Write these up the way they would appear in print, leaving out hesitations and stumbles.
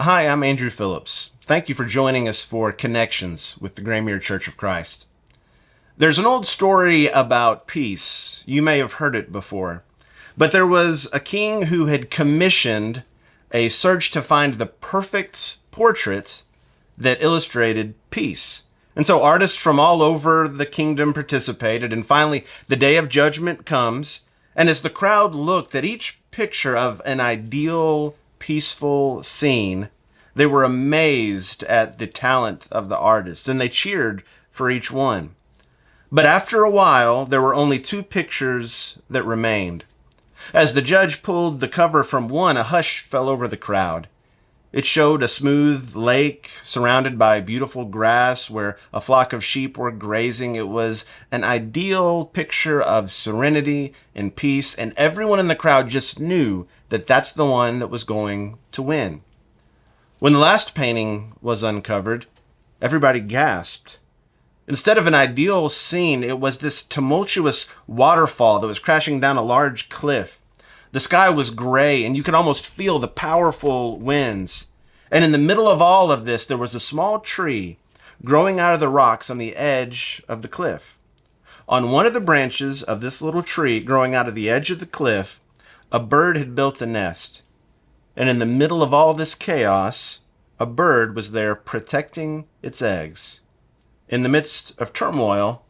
Hi, I'm Andrew Phillips. Thank you for joining us for Connections with the Graymere Church of Christ. There's an old story about peace. You may have heard it before. But there was a king who had commissioned a search to find the perfect portrait that illustrated peace. And so artists from all over the kingdom participated, and finally the day of judgment comes, and as the crowd looked at each picture of an ideal, peaceful scene, they were amazed at the talent of the artists, and they cheered for each one. But after a while, there were only two pictures that remained. As the judge pulled the cover from one, a hush fell over the crowd. It showed a smooth lake surrounded by beautiful grass where a flock of sheep were grazing. It was an ideal picture of serenity and peace, and everyone in the crowd just knew that that's the one that was going to win. When the last painting was uncovered, everybody gasped. Instead of an ideal scene, it was this tumultuous waterfall that was crashing down a large cliff. The sky was gray, and you could almost feel the powerful winds. And in the middle of all of this, there was a small tree growing out of the rocks on the edge of the cliff. On one of the branches of this little tree growing out of the edge of the cliff, a bird had built a nest. And in the middle of all this chaos, a bird was there protecting its eggs. In the midst of turmoil,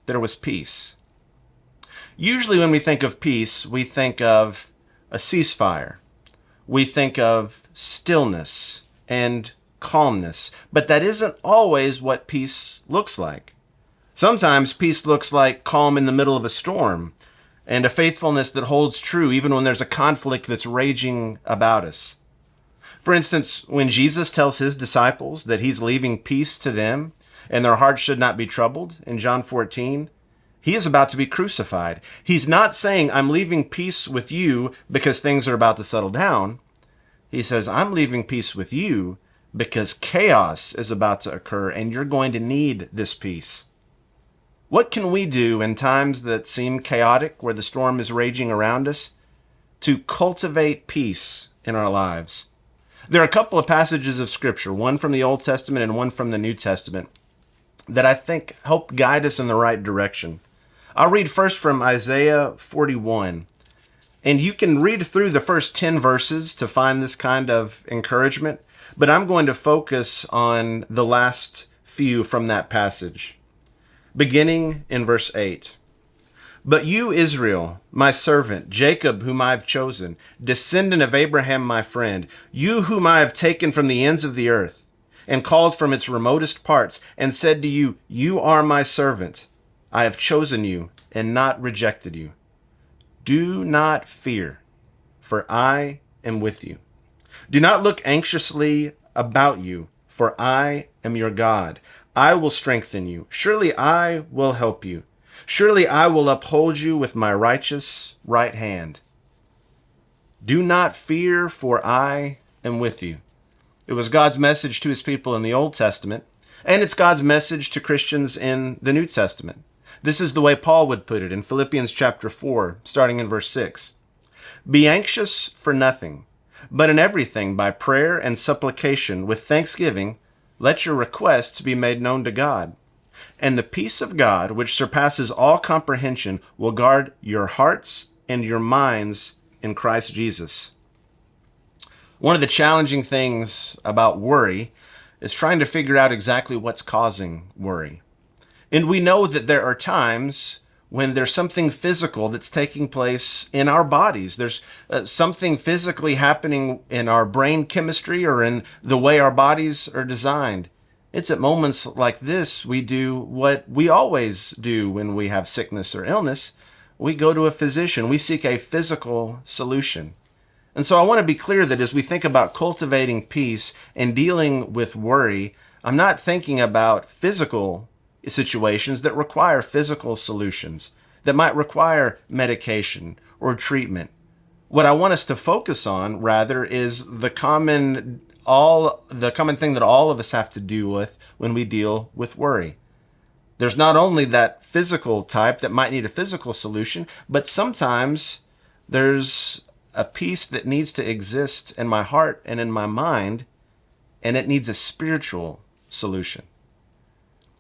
there was peace. Usually when we think of peace, we think of a ceasefire. We think of stillness and calmness. But that isn't always what peace looks like. Sometimes peace looks like calm in the middle of a storm and a faithfulness that holds true even when there's a conflict that's raging about us. For instance, when Jesus tells his disciples that he's leaving peace to them and their hearts should not be troubled in John 14, he is about to be crucified. He's not saying, I'm leaving peace with you because things are about to settle down. He says, I'm leaving peace with you because chaos is about to occur and you're going to need this peace. What can we do in times that seem chaotic, where the storm is raging around us, to cultivate peace in our lives? There are a couple of passages of Scripture, one from the Old Testament and one from the New Testament, that I think help guide us in the right direction. I'll read first from Isaiah 41. And you can read through the first 10 verses to find this kind of encouragement, but I'm going to focus on the last few from that passage. Beginning in verse 8. But you, Israel, my servant, Jacob, whom I have chosen, descendant of Abraham, my friend, you whom I have taken from the ends of the earth, and called from its remotest parts, and said to you, you are my servant. I have chosen you and not rejected you. Do not fear, for I am with you. Do not look anxiously about you, for I am your God. I will strengthen you. Surely I will help you. Surely I will uphold you with my righteous right hand. Do not fear, for I am with you. It was God's message to his people in the Old Testament, and it's God's message to Christians in the New Testament. This is the way Paul would put it in Philippians chapter 4, starting in verse 6. Be anxious for nothing, but in everything by prayer and supplication with thanksgiving, let your requests be made known to God. And the peace of God, which surpasses all comprehension, will guard your hearts and your minds in Christ Jesus. One of the challenging things about worry is trying to figure out exactly what's causing worry. And we know that there are times when there's something physical that's taking place in our bodies. There's something physically happening in our brain chemistry or in the way our bodies are designed. It's at moments like this we do what we always do when we have sickness or illness. We go to a physician. We seek a physical solution. And so I want to be clear that as we think about cultivating peace and dealing with worry, I'm not thinking about physical situations that require physical solutions, that might require medication or treatment. What I want us to focus on, rather, is the common thing that all of us have to deal with when we deal with worry. There's not only that physical type that might need a physical solution, but sometimes there's a peace that needs to exist in my heart and in my mind and it needs a spiritual solution.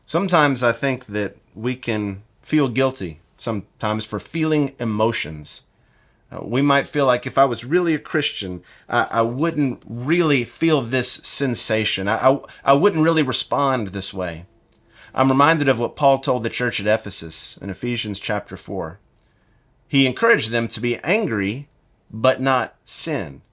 Sometimes I think that we can feel guilty sometimes for feeling emotions. We might feel like if I was really a Christian, I wouldn't really feel this sensation. I wouldn't really respond this way. I'm reminded of what Paul told the church at Ephesus in Ephesians chapter 4. He encouraged them to be angry, but not sin.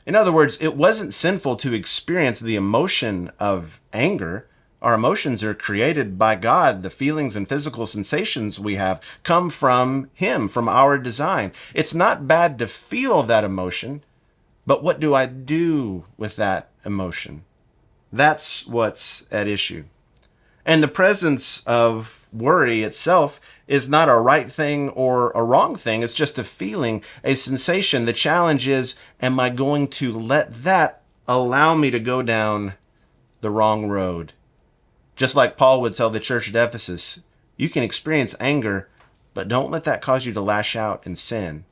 In other words, it wasn't sinful to experience the emotion of anger. Our emotions are created by God. The feelings and physical sensations we have come from Him, from our design. It's not bad to feel that emotion, but what do I do with that emotion? That's what's at issue. And the presence of worry itself is not a right thing or a wrong thing. It's just a feeling, a sensation. The challenge is, am I going to let that allow me to go down the wrong road? Just like Paul would tell the church at Ephesus, you can experience anger, but don't let that cause you to lash out and sin.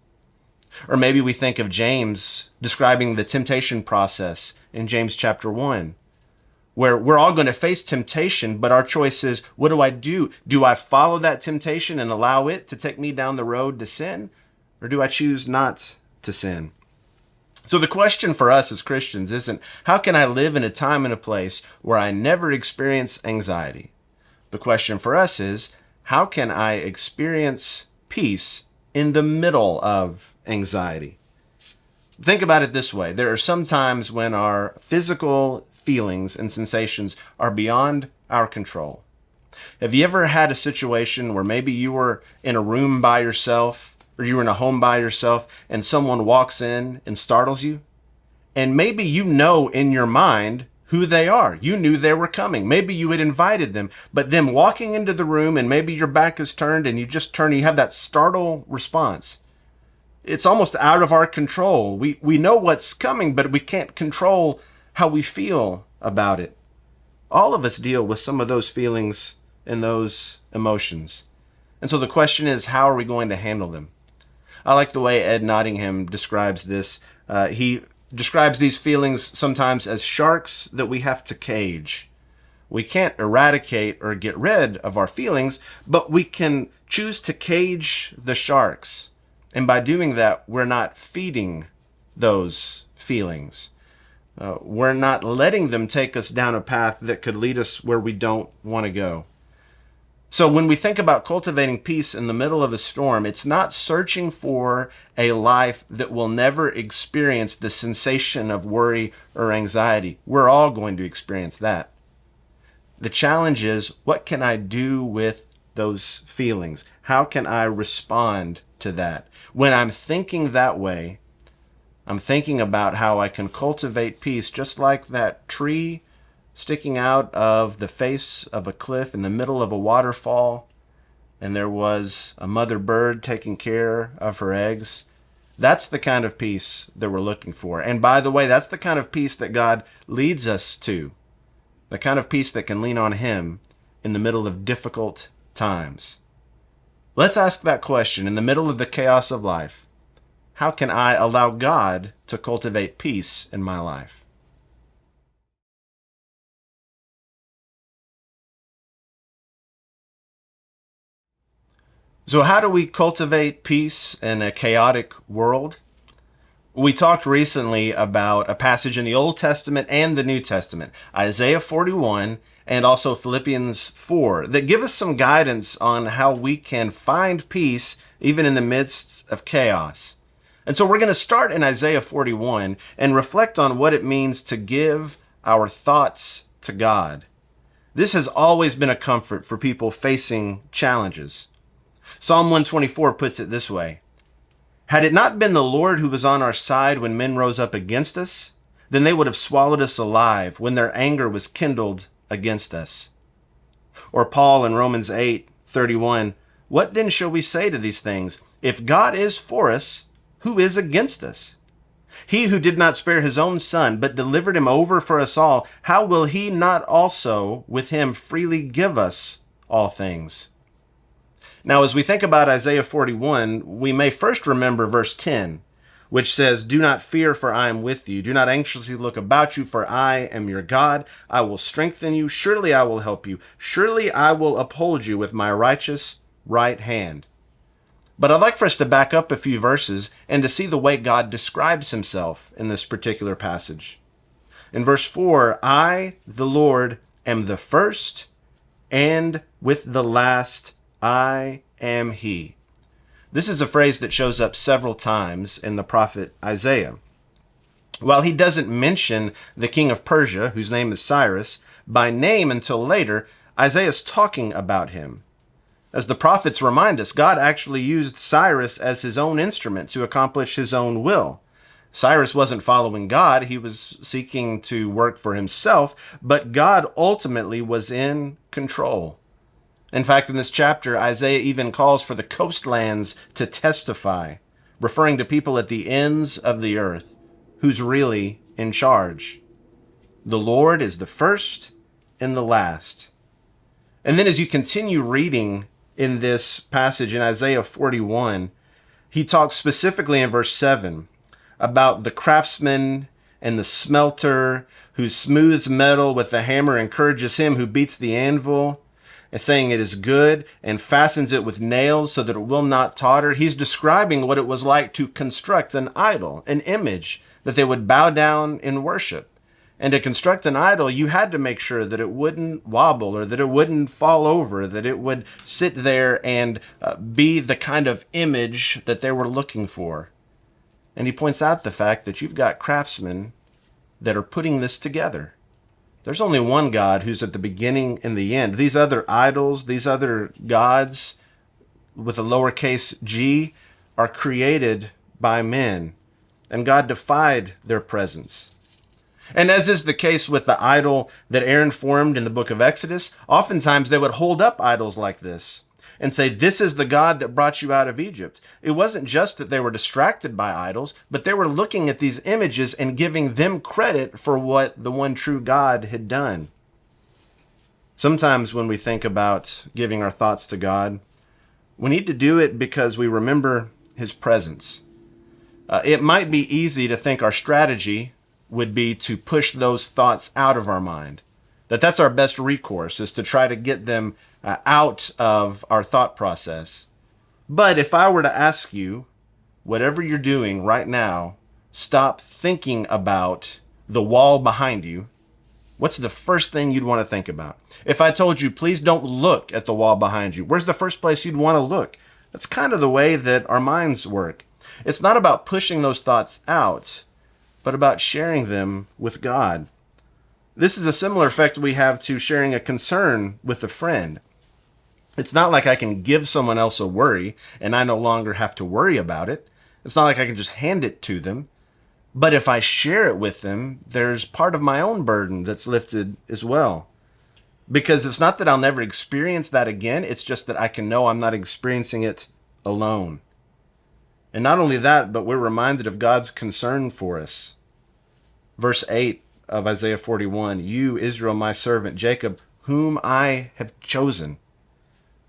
Or maybe we think of James describing the temptation process in James chapter 1, where we're all going to face temptation, but our choice is, what do I do? Do I follow that temptation and allow it to take me down the road to sin? Or do I choose not to sin? So the question for us as Christians isn't, how can I live in a time and a place where I never experience anxiety? The question for us is, how can I experience peace in the middle of anxiety? Think about it this way. There are some times when our physical feelings and sensations are beyond our control. Have you ever had a situation where maybe you were in a room by yourself, or you were in a home by yourself, and someone walks in and startles you? And maybe you know in your mind who they are. You knew they were coming. Maybe you had invited them, but them walking into the room and maybe your back is turned and you just turn and you have that startle response. It's almost out of our control. We know what's coming, but we can't control how we feel about it. All of us deal with some of those feelings and those emotions. And so the question is, how are we going to handle them? I like the way Ed Nottingham describes this. He describes these feelings sometimes as sharks that we have to cage. We can't eradicate or get rid of our feelings, but we can choose to cage the sharks. And by doing that, we're not feeding those feelings. We're not letting them take us down a path that could lead us where we don't want to go. So when we think about cultivating peace in the middle of a storm, it's not searching for a life that will never experience the sensation of worry or anxiety. We're all going to experience that. The challenge is, what can I do with those feelings? How can I respond to that? When I'm thinking that way, I'm thinking about how I can cultivate peace, just like that tree sticking out of the face of a cliff in the middle of a waterfall, and there was a mother bird taking care of her eggs. That's the kind of peace that we're looking for. And by the way, that's the kind of peace that God leads us to, the kind of peace that can lean on Him in the middle of difficult times. Let's ask that question in the middle of the chaos of life. How can I allow God to cultivate peace in my life? So how do we cultivate peace in a chaotic world? We talked recently about a passage in the Old Testament and the New Testament, Isaiah 41 and also Philippians 4, that give us some guidance on how we can find peace even in the midst of chaos. And so we're going to start in Isaiah 41 and reflect on what it means to give our thoughts to God. This has always been a comfort for people facing challenges. Psalm 124 puts it this way: had it not been the Lord who was on our side when men rose up against us, then they would have swallowed us alive when their anger was kindled against us. Or Paul in Romans 8:31, what then shall we say to these things? If God is for us, who is against us? He who did not spare his own son, but delivered him over for us all, how will he not also with him freely give us all things? Now, as we think about Isaiah 41, we may first remember verse 10, which says, "Do not fear, for I am with you. Do not anxiously look about you, for I am your God. I will strengthen you. Surely I will help you. Surely I will uphold you with my righteous right hand." But I'd like for us to back up a few verses and to see the way God describes himself in this particular passage. In verse 4, "I, the Lord, am the first, and with the last I am he." This is a phrase that shows up several times in the prophet Isaiah. While he doesn't mention the king of Persia, whose name is Cyrus, by name until later, Isaiah's talking about him. As the prophets remind us, God actually used Cyrus as his own instrument to accomplish his own will. Cyrus wasn't following God, he was seeking to work for himself, but God ultimately was in control. In fact, in this chapter, Isaiah even calls for the coastlands to testify, referring to people at the ends of the earth, who's really in charge. The Lord is the first and the last. And then as you continue reading in this passage in Isaiah 41, he talks specifically in verse 7 about the craftsman and the smelter who smooths metal with the hammer, encourages him who beats the anvil, and saying it is good, and fastens it with nails so that it will not totter. He's describing what it was like to construct an idol, an image that they would bow down in worship. And to construct an idol, you had to make sure that it wouldn't wobble or that it wouldn't fall over, that it would sit there and be the kind of image that they were looking for. And he points out the fact that you've got craftsmen that are putting this together. There's only one God who's at the beginning and the end. These other idols, these other gods with a lowercase g, are created by men, and God defied their presence. And as is the case with the idol that Aaron formed in the book of Exodus, oftentimes they would hold up idols like this and say, "This is the God that brought you out of Egypt." It wasn't just that they were distracted by idols, but they were looking at these images and giving them credit for what the one true God had done. Sometimes when we think about giving our thoughts to God, we need to do it because we remember his presence. It might be easy to think our strategy would be to push those thoughts out of our mind. That's our best recourse, is to try to get them out of our thought process. But if I were to ask you, whatever you're doing right now, stop thinking about the wall behind you, what's the first thing you'd want to think about? If I told you, please don't look at the wall behind you, where's the first place you'd want to look? That's kind of the way that our minds work. It's not about pushing those thoughts out, but about sharing them with God. This is a similar effect we have to sharing a concern with a friend. It's not like I can give someone else a worry and I no longer have to worry about it. It's not like I can just hand it to them. But if I share it with them, there's part of my own burden that's lifted as well. Because it's not that I'll never experience that again. It's just that I can know I'm not experiencing it alone. And not only that, but we're reminded of God's concern for us. Verse 8 of Isaiah 41, "You, Israel, my servant, Jacob, whom I have chosen."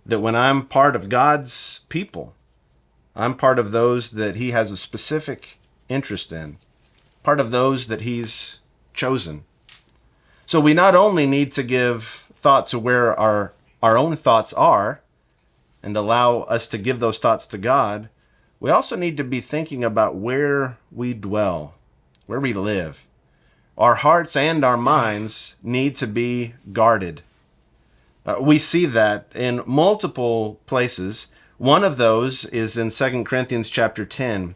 That when I'm part of God's people, I'm part of those that he has a specific interest in, part of those that he's chosen. So we not only need to give thought to where our own thoughts are and allow us to give those thoughts to God, we also need to be thinking about where we dwell, where we live. Our hearts and our minds need to be guarded. We see that in multiple places. One of those is in 2 Corinthians chapter 10,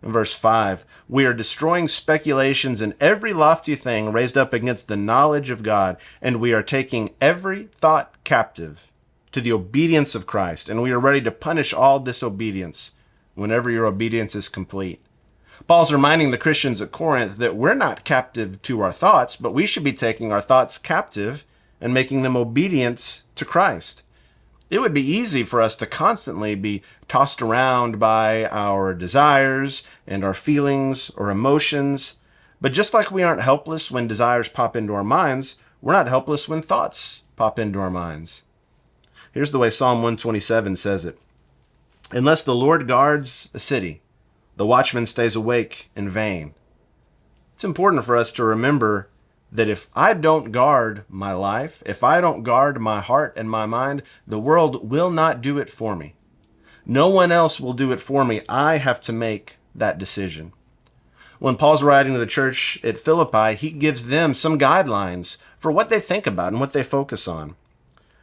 verse 5. "We are destroying speculations and every lofty thing raised up against the knowledge of God, and we are taking every thought captive to the obedience of Christ, and we are ready to punish all disobedience whenever your obedience is complete." Paul's reminding the Christians at Corinth that we're not captive to our thoughts, but we should be taking our thoughts captive and making them obedient to Christ. It would be easy for us to constantly be tossed around by our desires and our feelings or emotions. But just like we aren't helpless when desires pop into our minds, we're not helpless when thoughts pop into our minds. Here's the way Psalm 127 says it. "Unless the Lord guards a city, The watchman stays awake in vain. It's important for us to remember that if I don't guard my life, if I don't guard my heart and my mind, the world will not do it for me. No one else will do it for me. I have to make that decision. When Paul's writing to the church at Philippi, he gives them some guidelines for what they think about and what they focus on.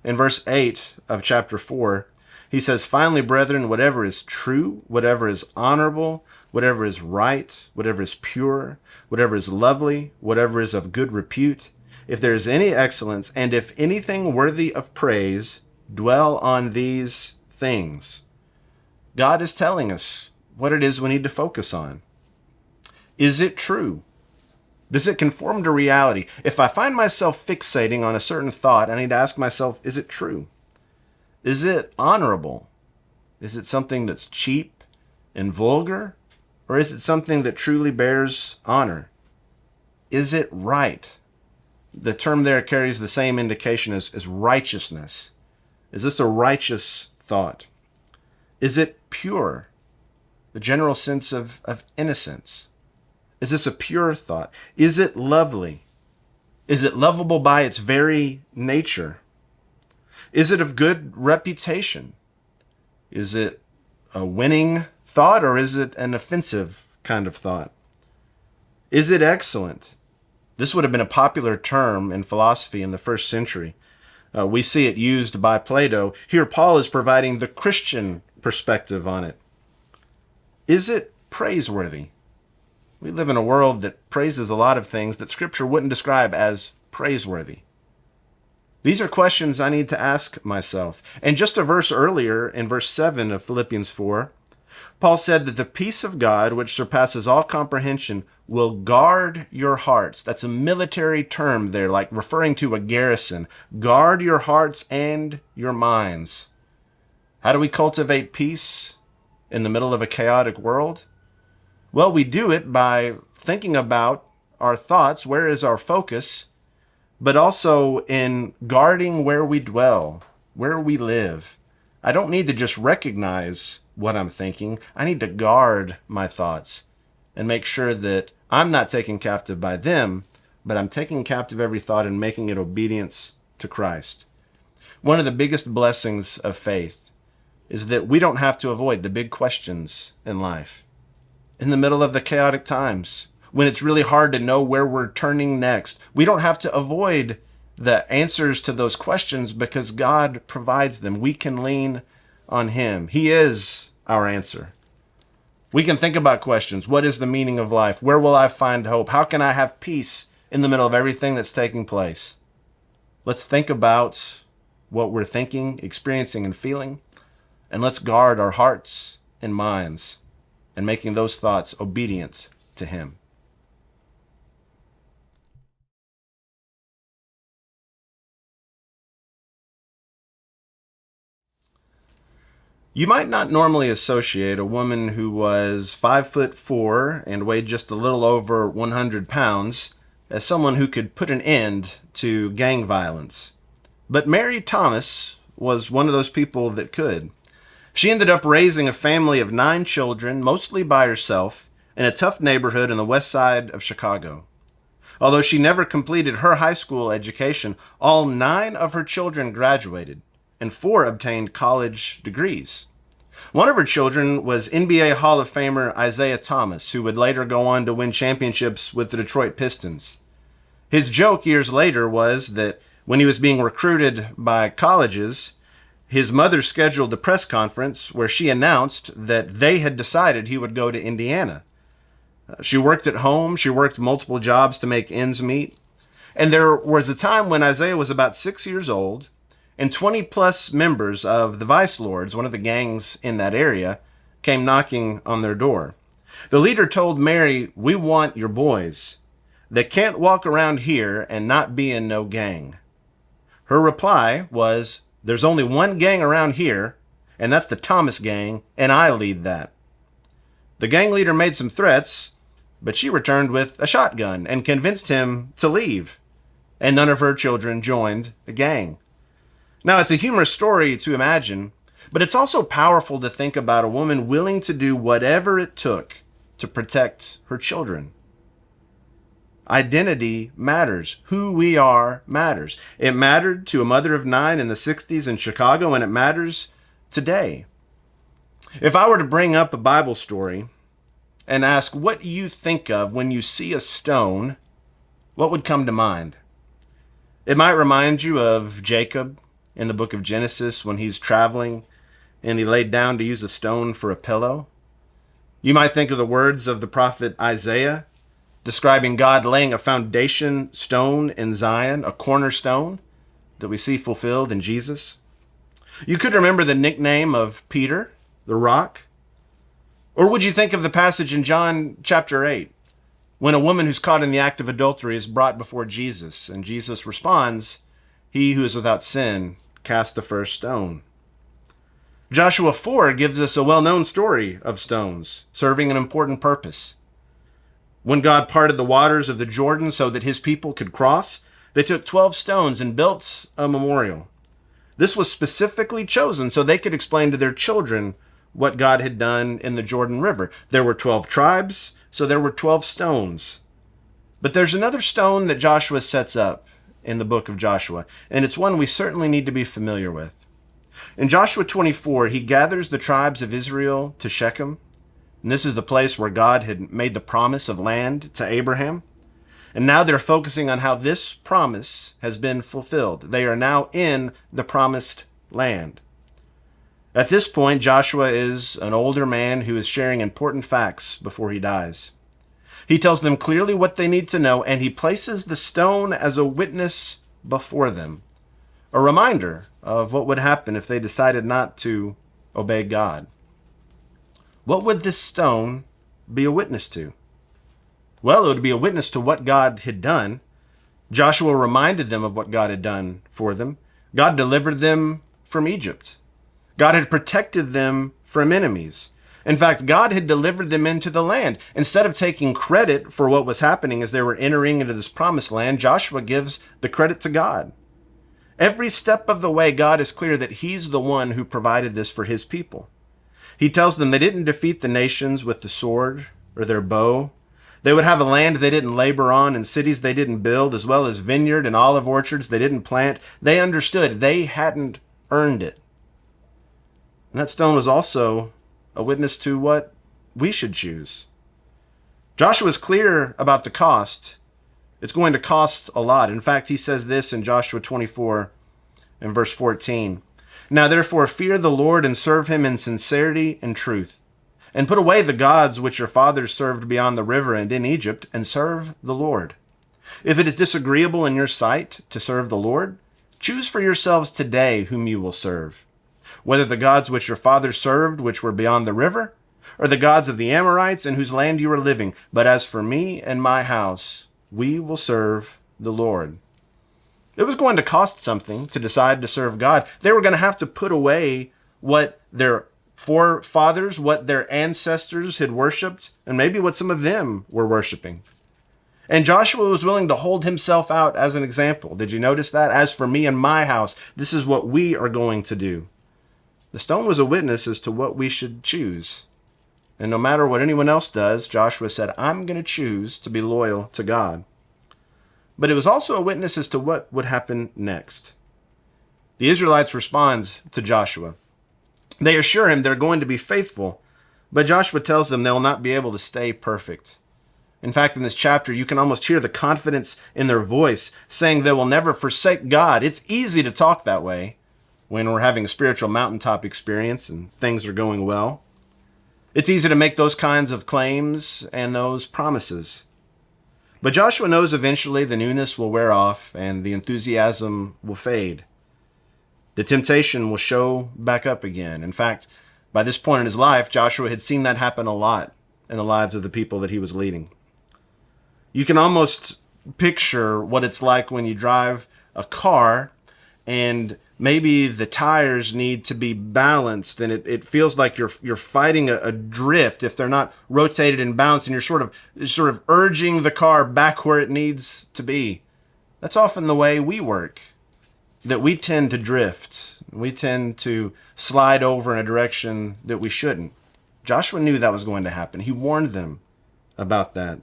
In verse 8 of chapter 4, he says, "Finally, brethren, whatever is true, whatever is honorable, whatever is right, whatever is pure, whatever is lovely, whatever is of good repute, if there is any excellence, and if anything worthy of praise, dwell on these things." God is telling us what it is we need to focus on. Is it true? Does it conform to reality? If I find myself fixating on a certain thought, I need to ask myself, is it true? Is it honorable? Is it something that's cheap and vulgar? Or is it something that truly bears honor? Is it right? The term there carries the same indication as righteousness. Is this a righteous thought? Is it pure? The general sense of innocence. Is this a pure thought? Is it lovely? Is it lovable by its very nature? Is it of good reputation? Is it a winning thought, or is it an offensive kind of thought? Is it excellent? This would have been a popular term in philosophy in the first century. We see it used by Plato. Here, Paul is providing the Christian perspective on it. Is it praiseworthy? We live in a world that praises a lot of things that Scripture wouldn't describe as praiseworthy. These are questions I need to ask myself. And just a verse earlier, in verse 7 of Philippians 4, Paul said that the peace of God, which surpasses all comprehension, will guard your hearts. That's a military term there, like referring to a garrison. Guard your hearts and your minds. How do we cultivate peace in the middle of a chaotic world? Well, we do it by thinking about our thoughts, where is our focus, but also in guarding where we dwell, where we live. I don't need to just recognize what I'm thinking. I need to guard my thoughts and make sure that I'm not taken captive by them, but I'm taking captive every thought and making it obedience to Christ. One of the biggest blessings of faith is that we don't have to avoid the big questions in life. In the middle of the chaotic times, when it's really hard to know where we're turning next, we don't have to avoid the answers to those questions because God provides them. We can lean on Him. He is our answer. We can think about questions. What is the meaning of life? Where will I find hope? How can I have peace in the middle of everything that's taking place? Let's think about what we're thinking, experiencing, and feeling, and let's guard our hearts and minds and making those thoughts obedient to Him. You might not normally associate a woman who was 5'4" and weighed just a little over 100 pounds as someone who could put an end to gang violence. But Mary Thomas was one of those people that could. She ended up raising a family of 9 children, mostly by herself, in a tough neighborhood in the west side of Chicago. Although she never completed her high school education, all 9 of her children graduated, and 4 obtained college degrees. One of her children was NBA Hall of Famer Isaiah Thomas, who would later go on to win championships with the Detroit Pistons. His joke years later was that when he was being recruited by colleges, his mother scheduled a press conference where she announced that they had decided he would go to Indiana. She worked at home. She worked multiple jobs to make ends meet. And there was a time when Isaiah was about 6 years old, and 20-plus members of the Vice Lords, one of the gangs in that area, came knocking on their door. The leader told Mary, "We want your boys. They can't walk around here and not be in no gang." Her reply was, "There's only one gang around here, and that's the Thomas gang, and I lead that." The gang leader made some threats, but she returned with a shotgun and convinced him to leave, and none of her children joined the gang. Now, it's a humorous story to imagine, But it's also powerful to think about a woman willing to do whatever it took to protect her children. Identity matters. Who we are matters. It mattered to a mother of 9 in the 60s in Chicago, and it matters today. If I were to bring up a Bible story and ask what you think of when you see a stone, what would come to mind? It might remind you of Jacob in the book of Genesis when he's traveling and he laid down to use a stone for a pillow. You might think of the words of the prophet Isaiah describing God laying a foundation stone in Zion, a cornerstone that we see fulfilled in Jesus. You could remember the nickname of Peter, the rock. Or would you think of the passage in John chapter 8, when a woman who's caught in the act of adultery is brought before Jesus, and Jesus responds, "He who is without sin, cast the first stone." Joshua 4 gives us a well-known story of stones serving an important purpose. When God parted the waters of the Jordan so that his people could cross, they took 12 stones and built a memorial. This was specifically chosen so they could explain to their children what God had done in the Jordan River. There were 12 tribes, so there were 12 stones. But there's another stone that Joshua sets up in the book of Joshua, and it's one we certainly need to be familiar with. In Joshua 24, he gathers the tribes of Israel to Shechem, and this is the place where God had made the promise of land to Abraham. And now they're focusing on how this promise has been fulfilled. They are now in the promised land. At this point, Joshua is an older man who is sharing important facts before he dies. He tells them clearly what they need to know, and he places the stone as a witness before them, a reminder of what would happen if they decided not to obey God. What would this stone be a witness to? Well, it would be a witness to what God had done. Joshua reminded them of what God had done for them. God delivered them from Egypt. God had protected them from enemies. In fact, God had delivered them into the land. Instead of taking credit for what was happening as they were entering into this promised land, Joshua gives the credit to God. Every step of the way, God is clear that he's the one who provided this for his people. He tells them they didn't defeat the nations with the sword or their bow. They would have a land they didn't labor on and cities they didn't build, as well as vineyard and olive orchards they didn't plant. They understood they hadn't earned it. And that stone was also a witness to what we should choose. Joshua is clear about the cost. It's going to cost a lot. In fact, he says this in Joshua 24 and verse 14. "Now therefore fear the Lord and serve him in sincerity and truth. And put away the gods which your fathers served beyond the river and in Egypt, and serve the Lord. If it is disagreeable in your sight to serve the Lord, choose for yourselves today whom you will serve, whether the gods which your fathers served, which were beyond the river, or the gods of the Amorites in whose land you are living. But as for me and my house, we will serve the Lord." It was going to cost something to decide to serve God. They were going to have to put away what their forefathers, what their ancestors had worshipped, and maybe what some of them were worshiping. And Joshua was willing to hold himself out as an example. Did you notice that? As for me and my house, this is what we are going to do. The stone was a witness as to what we should choose. And no matter what anyone else does, Joshua said, I'm going to choose to be loyal to God. But it was also a witness as to what would happen next. The Israelites respond to Joshua. They assure him they're going to be faithful, but Joshua tells them they'll not be able to stay perfect. In fact, in this chapter, you can almost hear the confidence in their voice, saying they will never forsake God. It's easy to talk that way when we're having a spiritual mountaintop experience and things are going well. It's easy to make those kinds of claims and those promises. But Joshua knows eventually the newness will wear off and the enthusiasm will fade. The temptation will show back up again. In fact, by this point in his life, Joshua had seen that happen a lot in the lives of the people that he was leading. You can almost picture what it's like when you drive a car and maybe the tires need to be balanced and it feels like you're fighting a drift if they're not rotated and balanced, and you're sort of urging the car back where it needs to be. That's often the way we work that we tend to drift. We tend to slide over in a direction that we shouldn't. Joshua knew that was going to happen. He warned them about that.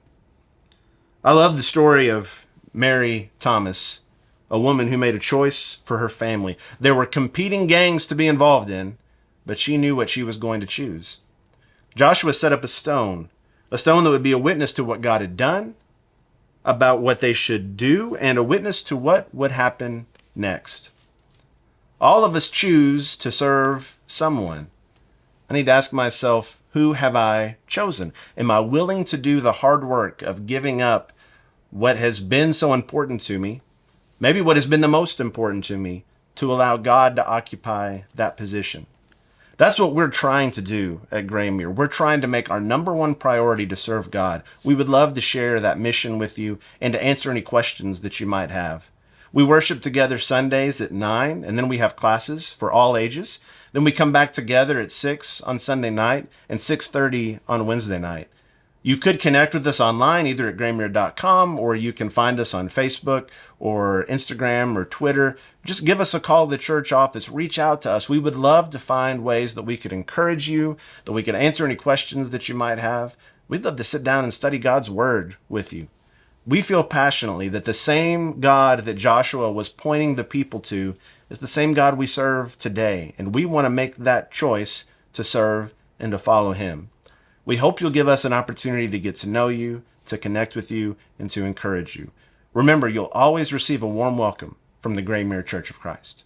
I love the story of Mary Thomas, a woman who made a choice for her family. There were competing gangs to be involved in, but she knew what she was going to choose. Joshua set up a stone that would be a witness to what God had done, about what they should do, and a witness to what would happen next. All of us choose to serve someone. I need to ask myself, who have I chosen? Am I willing to do the hard work of giving up what has been so important to me, maybe what has been the most important to me, to allow God to occupy that position? That's what we're trying to do at Graymere. We're trying to make our number one priority to serve God. We would love to share that mission with you and to answer any questions that you might have. We worship together Sundays at 9, and then we have classes for all ages. Then we come back together at 6 on Sunday night and 6:30 on Wednesday night. You could connect with us online, either at graymere.com, or you can find us on Facebook or Instagram or Twitter. Just give us a call at the church office. Reach out to us. We would love to find ways that we could encourage you, that we could answer any questions that you might have. We'd love to sit down and study God's word with you. We feel passionately that the same God that Joshua was pointing the people to is the same God we serve today, and we want to make that choice to serve and to follow him. We hope you'll give us an opportunity to get to know you, to connect with you, and to encourage you. Remember, you'll always receive a warm welcome from the Graymere Church of Christ.